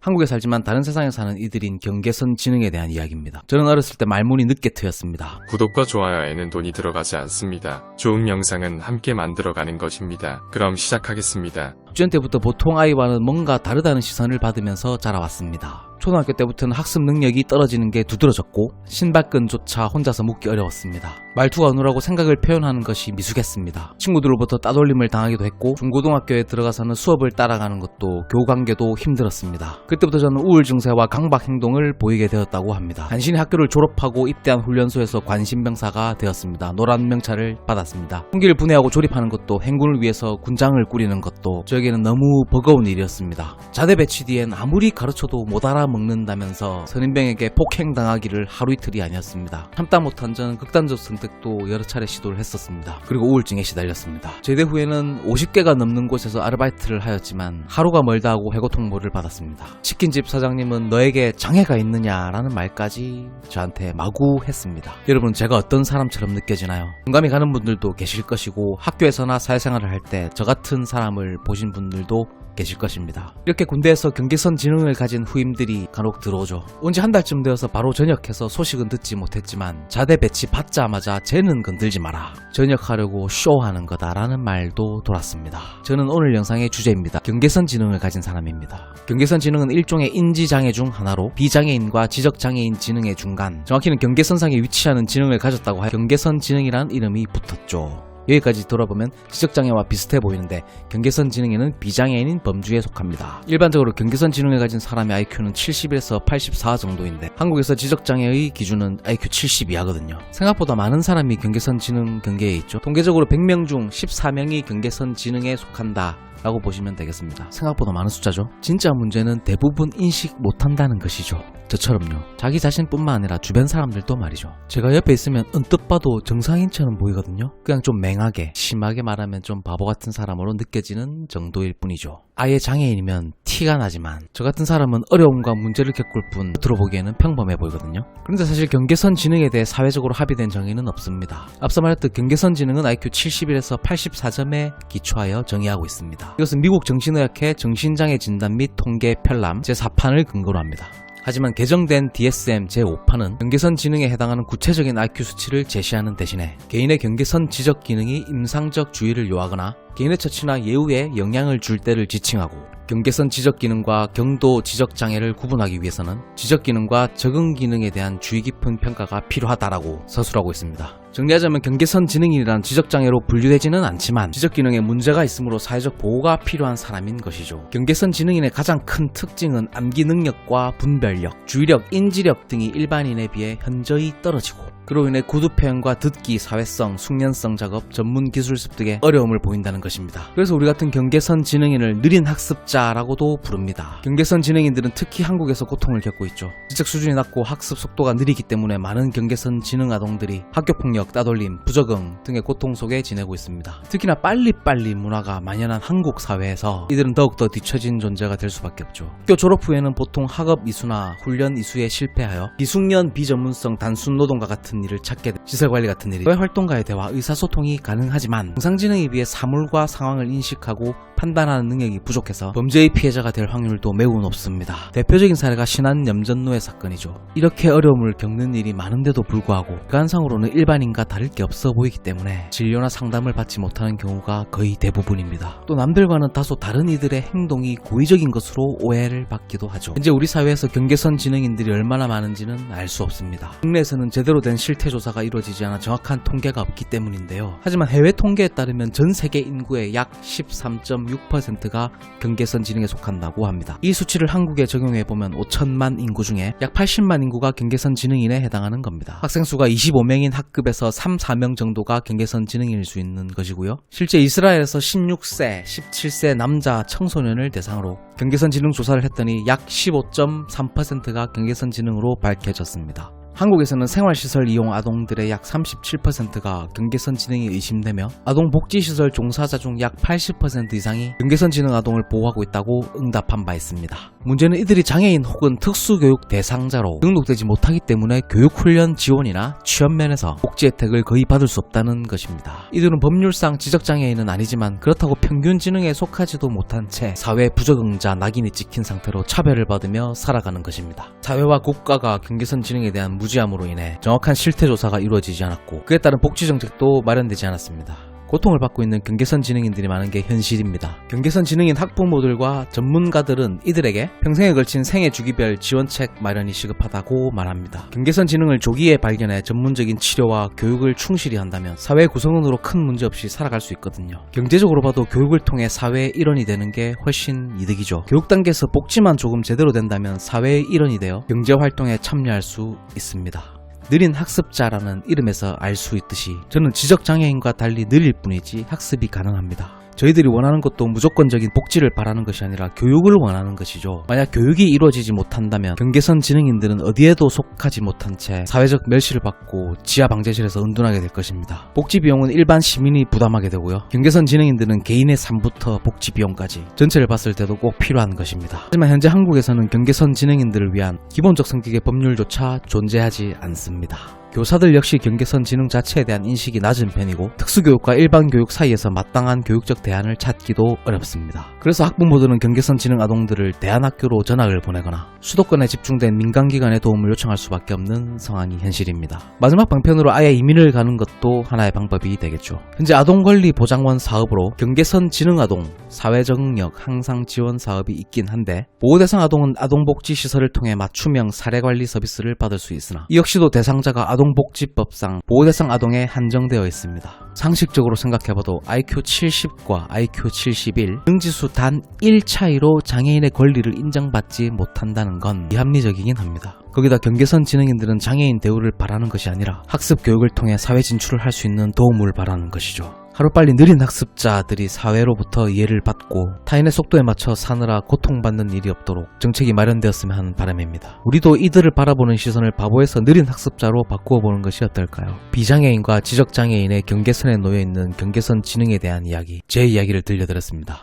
한국에 살지만 다른 세상에 사는 이들인 경계선 지능에 대한 이야기입니다. 저는 어렸을 때 말문이 늦게 트였습니다. 구독과 좋아요에는 돈이 들어가지 않습니다. 좋은 영상은 함께 만들어가는 것입니다. 그럼 시작하겠습니다. 유치원 때부터 보통 아이와는 뭔가 다르다는 시선을 받으면서 자라왔습니다. 초등학교 때부터는 학습 능력이 떨어지는 게 두드러졌고 신발끈조차 혼자서 묶기 어려웠습니다. 말투가 어눌하고 생각을 표현하는 것이 미숙했습니다. 친구들로부터 따돌림을 당하기도 했고 중고등학교에 들어가서는 수업을 따라가는 것도 교관계도 힘들었습니다. 그때부터 저는 우울 증세와 강박 행동을 보이게 되었다고 합니다. 간신히 학교를 졸업하고 입대한 훈련소에서 관심병사가 되었습니다. 노란 명찰을 받았습니다. 훈기를 분해하고 조립하는 것도 행군을 위해서 군장을 꾸리는 것도 저에게는 너무 버거운 일이었습니다. 자대 배치 뒤엔 아무리 가르쳐도 못 알아먹는다면서 선임병에게 폭행당하기를 하루 이틀이 아니었습니다. 참다 못한 저는 극단적 선택도 여러 차례 시도를 했었습니다. 그리고 우울증에 시달렸습니다. 제대 후에는 50개가 넘는 곳에서 아르바이트를 하였지만 하루가 멀다 하고 해고 통보를 받았습니다. 치킨집 사장님은 너에게 장애가 있느냐라는 말까지 저한테 마구 했습니다. 여러분, 제가 어떤 사람처럼 느껴지나요? 공감이 가는 분들도 계실 것이고 학교에서나 사회생활을 할 때 저 같은 사람을 보신 분들도 계실 것입니다. 이렇게 군대에서 경계선 지능을 가진 후임들이 간혹 들어오죠. 온 지 한 달쯤 되어서 바로 전역해서 소식은 듣지 못했지만 자대 배치 받자마자 쟤는 건들지 마라. 전역하려고 쇼하는 거다라는 말도 돌았습니다. 저는 오늘 영상의 주제입니다. 경계선 지능을 가진 사람입니다. 경계선 지능은 일종의 인지장애 중 하나로 비장애인과 지적장애인 지능의 중간, 정확히는 경계선상에 위치하는 지능을 가졌다고 하여 경계선 지능이라는 이름이 붙었죠. 여기까지 돌아보면 지적장애와 비슷해 보이는데 경계선 지능에는 비장애인인 범주에 속합니다. 일반적으로 경계선 지능을 가진 사람의 IQ는 70에서 84 정도인데 한국에서 지적장애의 기준은 IQ 70 이하거든요. 생각보다 많은 사람이 경계선 지능 경계에 있죠. 통계적으로 100명 중 14명이 경계선 지능에 속한다 라고 보시면 되겠습니다. 생각보다 많은 숫자죠. 진짜 문제는 대부분 인식 못한다는 것이죠. 저처럼요. 자기 자신뿐만 아니라 주변 사람들도 말이죠. 제가 옆에 있으면 언뜻 봐도 정상인처럼 보이거든요. 그냥 좀 맹하게, 심하게 말하면 좀 바보 같은 사람으로 느껴지는 정도일 뿐이죠. 아예 장애인이면 티가 나지만 저 같은 사람은 어려움과 문제를 겪을 뿐 겉으로 보기에는 평범해 보이거든요. 그런데 사실 경계선 지능에 대해 사회적으로 합의된 정의는 없습니다. 앞서 말했듯 경계선 지능은 IQ 71에서 84점에 기초하여 정의하고 있습니다. 이것은 미국 정신의학회 정신장애 진단 및 통계 편람 제4판을 근거로 합니다. 하지만 개정된 DSM 제5판은 경계선 지능에 해당하는 구체적인 IQ 수치를 제시하는 대신에 개인의 경계선 지적 기능이 임상적 주의를 요하거나 개인의 처치나 예우에 영향을 줄 때를 지칭하고 경계선 지적 기능과 경도 지적 장애를 구분하기 위해서는 지적 기능과 적응 기능에 대한 주의 깊은 평가가 필요하다라고 서술하고 있습니다. 정리하자면 경계선 지능인이란 지적장애로 분류되지는 않지만 지적기능에 문제가 있으므로 사회적 보호가 필요한 사람인 것이죠. 경계선 지능인의 가장 큰 특징은 암기 능력과 분별력, 주의력, 인지력 등이 일반인에 비해 현저히 떨어지고 그로 인해 구두 표현과 듣기, 사회성, 숙련성 작업, 전문 기술 습득에 어려움을 보인다는 것입니다. 그래서 우리 같은 경계선 지능인을 느린 학습자라고도 부릅니다. 경계선 지능인들은 특히 한국에서 고통을 겪고 있죠. 지적 수준이 낮고 학습 속도가 느리기 때문에 많은 경계선 지능 아동들이 학교폭력, 따돌림, 부적응 등의 고통 속에 지내고 있습니다. 특히나 빨리빨리 문화가 만연한 한국 사회에서 이들은 더욱더 뒤처진 존재가 될 수밖에 없죠. 학교 졸업 후에는 보통 학업 이수나 훈련 이수에 실패하여 비숙련, 비전문성, 단순 노동과 같은 일을 찾게 돼 시설관리 같은 일이 활동가의 대화, 의사소통이 가능하지만 정상지능에 비해 사물과 상황을 인식하고 판단하는 능력이 부족해서 범죄의 피해자가 될 확률도 매우 높습니다. 대표적인 사례가 신안 염전노예 사건이죠. 이렇게 어려움을 겪는 일이 많은데도 불구하고 객관상으로는 일반인과 다를 게 없어 보이기 때문에 진료나 상담을 받지 못하는 경우가 거의 대부분입니다. 또 남들과는 다소 다른 이들의 행동이 고의적인 것으로 오해를 받기도 하죠. 현재 우리 사회에서 경계선 지능인들이 얼마나 많은지는 알 수 없습니다. 국내에서는 제대로 된 실태조사가 이루어지지 않아 정확한 통계가 없기 때문인데요. 하지만 해외 통계에 따르면 전 세계 인구의 약 13.6%가 경계선 지능에 속한다고 합니다. 이 수치를 한국에 적용해보면 5천만 인구 중에 약 80만 인구가 경계선 지능인에 해당하는 겁니다. 학생 수가 25명인 학급에서 3, 4명 정도가 경계선 지능인일 수 있는 것이고요. 실제 이스라엘에서 16세, 17세 남자 청소년을 대상으로 경계선 지능 조사를 했더니 약 15.3%가 경계선 지능으로 밝혀졌습니다. 한국에서는 생활시설 이용 아동들의 약 37%가 경계선 지능이 의심되며 아동복지시설 종사자 중 약 80% 이상이 경계선 지능 아동을 보호하고 있다고 응답한 바 있습니다. 문제는 이들이 장애인 혹은 특수교육 대상자로 등록되지 못하기 때문에 교육훈련 지원이나 취업 면에서 복지 혜택을 거의 받을 수 없다는 것입니다. 이들은 법률상 지적장애인은 아니지만 그렇다고 평균 지능에 속하지도 못한 채 사회 부적응자 낙인이 찍힌 상태로 차별을 받으며 살아가는 것입니다. 사회와 국가가 경계선 지능에 대한 무지함으로 인해 정확한 실태조사가 이루어지지 않았고 그에 따른 복지정책도 마련되지 않았습니다. 고통을 받고 있는 경계선 지능인들이 많은 게 현실입니다. 경계선 지능인 학부모들과 전문가들은 이들에게 평생에 걸친 생애 주기별 지원책 마련이 시급하다고 말합니다. 경계선 지능을 조기에 발견해 전문적인 치료와 교육을 충실히 한다면 사회 구성원으로 큰 문제 없이 살아갈 수 있거든요. 경제적으로 봐도 교육을 통해 사회의 일원이 되는 게 훨씬 이득이죠. 교육 단계에서 복지만 조금 제대로 된다면 사회의 일원이 되어 경제활동에 참여할 수 있습니다. 느린 학습자라는 이름에서 알 수 있듯이 저는 지적장애인과 달리 느릴 뿐이지 학습이 가능합니다. 저희들이 원하는 것도 무조건적인 복지를 바라는 것이 아니라 교육을 원하는 것이죠. 만약 교육이 이루어지지 못한다면 경계선 지능인들은 어디에도 속하지 못한 채 사회적 멸시를 받고 지하 방제실에서 은둔하게 될 것입니다. 복지 비용은 일반 시민이 부담하게 되고요. 경계선 지능인들은 개인의 삶부터 복지 비용까지 전체를 봤을 때도 꼭 필요한 것입니다. 하지만 현재 한국에서는 경계선 지능인들을 위한 기본적 성격의 법률조차 존재하지 않습니다. 교사들 역시 경계선 지능 자체에 대한 인식이 낮은 편이고 특수교육과 일반 교육 사이에서 마땅한 교육적 대안을 찾기도 어렵습니다. 그래서 학부모들은 경계선 지능 아동들을 대안학교로 전학을 보내거나 수도권에 집중된 민간기관의 도움을 요청할 수밖에 없는 상황이 현실입니다. 마지막 방편으로 아예 이민을 가는 것도 하나의 방법이 되겠죠. 현재 아동권리보장원 사업으로 경계선 지능 아동 사회적응력 향상 지원 사업이 있긴 한데 보호대상 아동은 아동복지시설을 통해 맞춤형 사례관리 서비스를 받을 수 있으나 이 역시도 대상자가 아동복지법상 보호대상 아동에 한정되어 있습니다. 상식적으로 생각해봐도 IQ 70과 IQ 71 능지수 단 1 차이로 장애인의 권리를 인정받지 못한다는 건 비합리적이긴 합니다. 거기다 경계선 지능인들은 장애인 대우를 바라는 것이 아니라 학습 교육을 통해 사회 진출을 할 수 있는 도움을 바라는 것이죠. 하루빨리 느린 학습자들이 사회로부터 이해를 받고 타인의 속도에 맞춰 사느라 고통받는 일이 없도록 정책이 마련되었으면 하는 바람입니다. 우리도 이들을 바라보는 시선을 바보에서 느린 학습자로 바꾸어 보는 것이 어떨까요? 비장애인과 지적장애인의 경계선에 놓여있는 경계선 지능에 대한 이야기, 제 이야기를 들려드렸습니다.